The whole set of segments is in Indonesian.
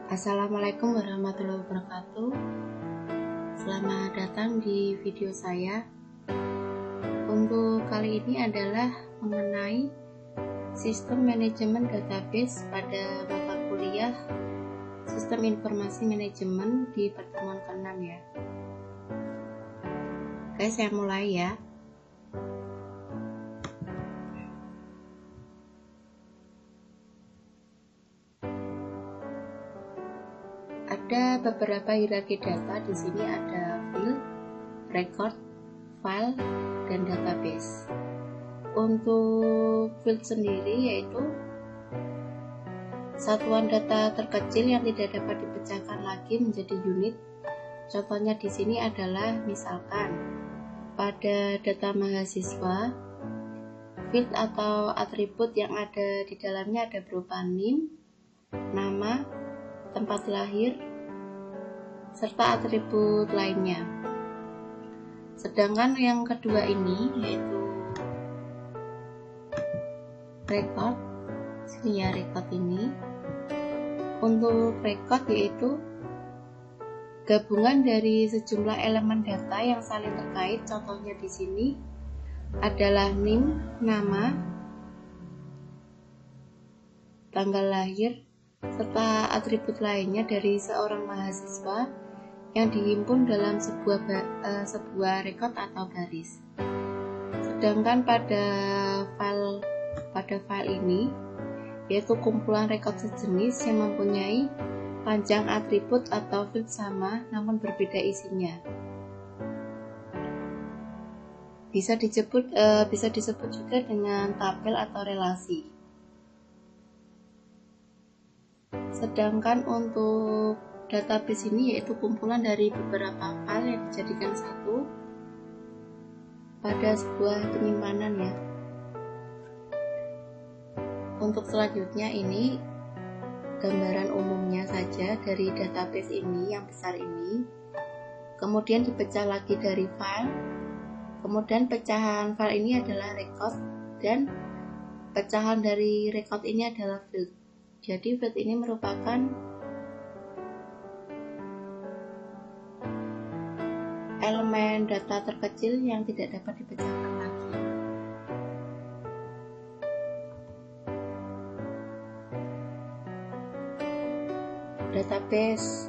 Assalamualaikum warahmatullahi wabarakatuh. Selamat datang di video saya. Untuk kali ini adalah mengenai sistem manajemen database pada mata kuliah Sistem Informasi Manajemen di pertemuan ke-6 ya. Oke, saya mulai ya. Ada beberapa hierarki data. Di sini ada field, record, file, dan database. Untuk field sendiri yaitu satuan data terkecil yang tidak dapat dipecahkan lagi menjadi unit. Contohnya di sini adalah misalkan pada data mahasiswa, field atau atribut yang ada di dalamnya ada berupa NIM, nama, tempat lahir, serta atribut lainnya. Sedangkan yang kedua ini yaitu record. Sini ya, record ini. Untuk record yaitu gabungan dari sejumlah elemen data yang saling terkait. Contohnya di sini adalah NIM, nama, tanggal lahir, serta atribut lainnya dari seorang mahasiswa yang dihimpun dalam sebuah rekod atau baris. Sedangkan pada file ini yaitu kumpulan rekod sejenis yang mempunyai panjang atribut atau field sama namun berbeda isinya. Bisa disebut juga dengan tabel atau relasi. Sedangkan untuk database ini yaitu kumpulan dari beberapa file yang dijadikan satu pada sebuah penyimpanan ya. Untuk selanjutnya ini gambaran umumnya saja dari database ini yang besar ini. Kemudian dipecah lagi dari file. Kemudian pecahan file ini adalah record dan pecahan dari record ini adalah field. Jadi field ini merupakan elemen data terkecil yang tidak dapat dipecahkan lagi. Database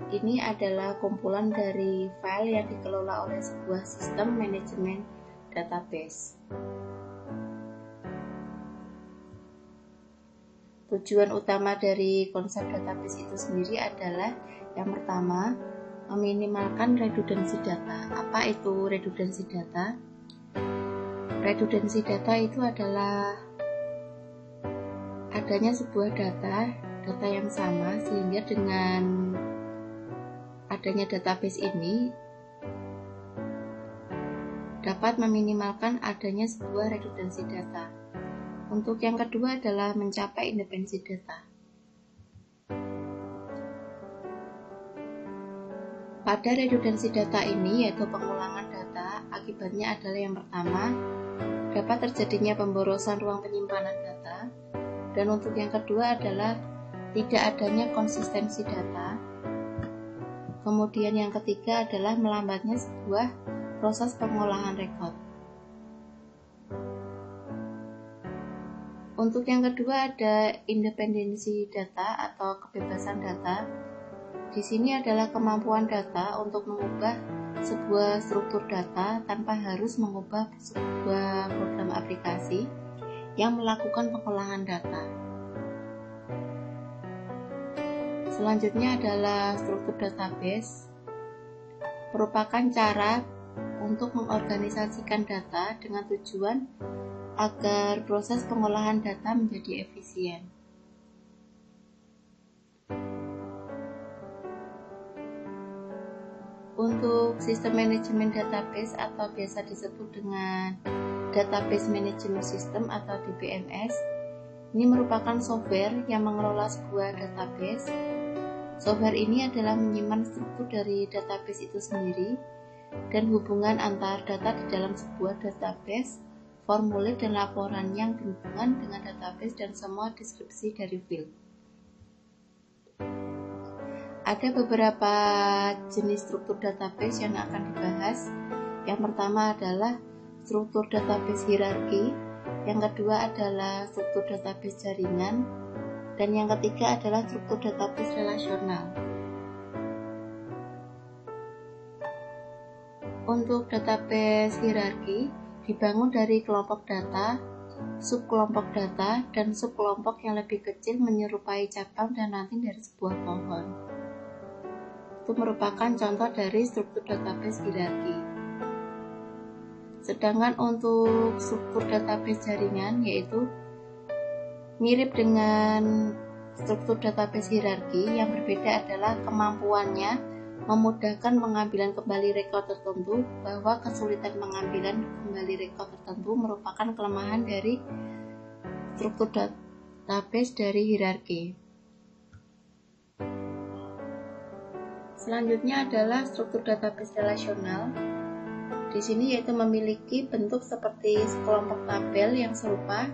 ini adalah kumpulan dari file yang dikelola oleh sebuah sistem manajemen database. Tujuan utama dari konsep database itu sendiri adalah yang pertama, meminimalkan redundansi data. Apa itu redundansi data? Redundansi data itu adalah adanya sebuah data yang sama, sehingga dengan adanya database ini dapat meminimalkan adanya sebuah redundansi data. Untuk yang kedua adalah mencapai independensi data. Pada redundansi data ini yaitu pengulangan data, akibatnya adalah yang pertama, dapat terjadinya pemborosan ruang penyimpanan data, dan untuk yang kedua adalah tidak adanya konsistensi data. Kemudian yang ketiga adalah melambatnya sebuah proses pengolahan rekod. Untuk yang kedua ada independensi data atau kebebasan data. Di sini adalah kemampuan data untuk mengubah sebuah struktur data tanpa harus mengubah sebuah program aplikasi yang melakukan pengolahan data. Selanjutnya adalah struktur database, merupakan cara untuk mengorganisasikan data dengan tujuan agar proses pengolahan data menjadi efisien. Untuk sistem manajemen database atau biasa disebut dengan Database Management System atau DBMS, ini merupakan software yang mengelola sebuah database. Software ini adalah menyimpan struktur dari database itu sendiri dan hubungan antar data di dalam sebuah database, formulir dan laporan yang berhubungan dengan database dan semua deskripsi dari field. Ada beberapa jenis struktur database yang akan dibahas. Yang pertama adalah struktur database hierarki, yang kedua adalah struktur database jaringan, dan yang ketiga adalah struktur database relasional. Untuk database hierarki dibangun dari kelompok data, subkelompok data, dan subkelompok yang lebih kecil menyerupai cabang dan ranting dari sebuah pohon. Itu merupakan contoh dari struktur database hierarki. Sedangkan untuk struktur database jaringan, yaitu mirip dengan struktur database hierarki, yang berbeda adalah kemampuannya memudahkan pengambilan kembali rekod tertentu, bahwa kesulitan pengambilan kembali rekod tertentu merupakan kelemahan dari struktur database dari hierarki. Selanjutnya adalah struktur database relasional. Di sini yaitu memiliki bentuk seperti sekelompok tabel yang serupa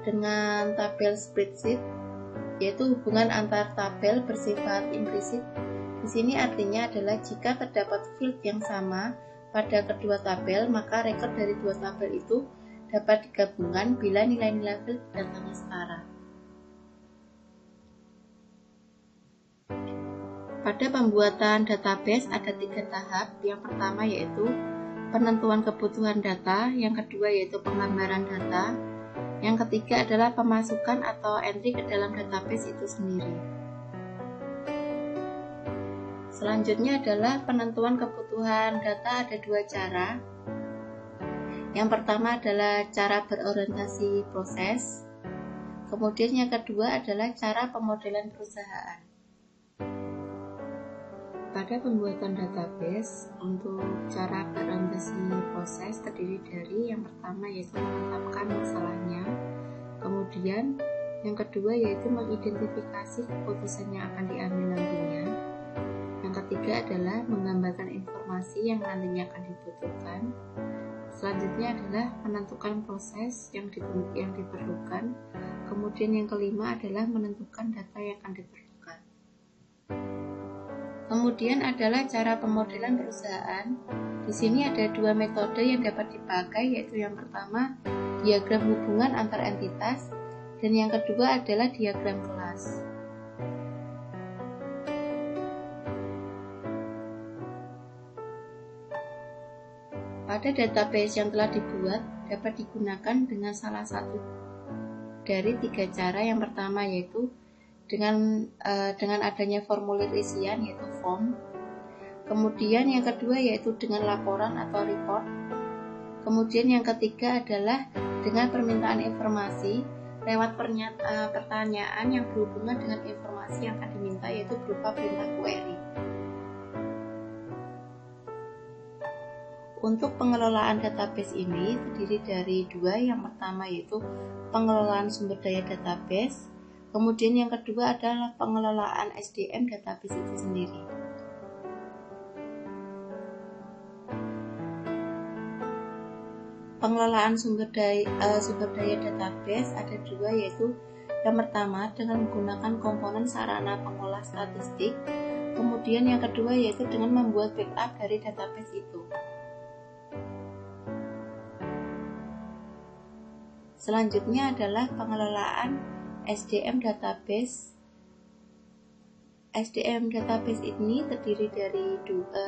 dengan tabel spreadsheet, yaitu hubungan antar tabel bersifat implisit. Di sini artinya adalah jika terdapat field yang sama pada kedua tabel, maka rekod dari dua tabel itu dapat digabungkan bila nilai-nilai field datanya setara. Pada pembuatan database ada 3 tahap. Yang pertama yaitu penentuan kebutuhan data, yang kedua yaitu penggambaran data, yang ketiga adalah pemasukan atau entry ke dalam database itu sendiri. Selanjutnya adalah penentuan kebutuhan data. Ada 2 cara. Yang pertama adalah cara berorientasi proses, kemudian yang kedua adalah cara pemodelan perusahaan. Pada pembuatan database, untuk cara berorientasi proses terdiri dari yang pertama yaitu menetapkan masalahnya, kemudian yang kedua yaitu mengidentifikasi keputusan yang akan diambil nantinya, yang ketiga adalah menggambarkan informasi yang nantinya akan dibutuhkan, selanjutnya adalah menentukan proses yang diperlukan, kemudian yang kelima adalah menentukan data yang akan diperlukan. Kemudian adalah cara pemodelan perusahaan. Di sini ada 2 metode yang dapat dipakai, yaitu yang pertama diagram hubungan antar entitas, dan yang kedua adalah diagram kelas. Pada database yang telah dibuat dapat digunakan dengan salah satu dari 3 cara. Yang pertama yaitu dengan adanya formulir isian yaitu form. Kemudian yang kedua yaitu dengan laporan atau report. Kemudian yang ketiga adalah dengan permintaan informasi lewat pertanyaan yang berhubungan dengan informasi yang akan diminta, yaitu berupa perintah query. Untuk pengelolaan database ini terdiri dari 2. Yang pertama yaitu pengelolaan sumber daya database, kemudian yang kedua adalah pengelolaan SDM database itu sendiri. Pengelolaan sumber daya database ada 2, yaitu yang pertama dengan menggunakan komponen sarana pengolah statistik, kemudian yang kedua yaitu dengan membuat backup dari database itu. Selanjutnya adalah pengelolaan SDM database. SDM database ini terdiri dari 3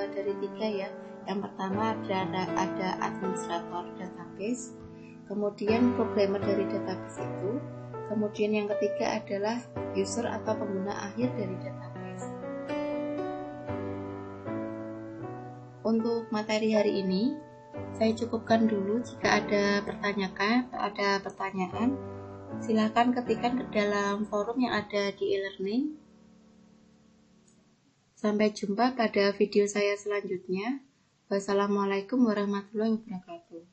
ya. Yang pertama ada administrator database, kemudian programmer dari database itu, kemudian yang ketiga adalah user atau pengguna akhir dari database. Untuk materi hari ini saya cukupkan dulu. Jika ada pertanyaan, silakan ketikkan ke dalam forum yang ada di e-learning. Sampai jumpa pada video saya selanjutnya. Wassalamualaikum warahmatullahi wabarakatuh.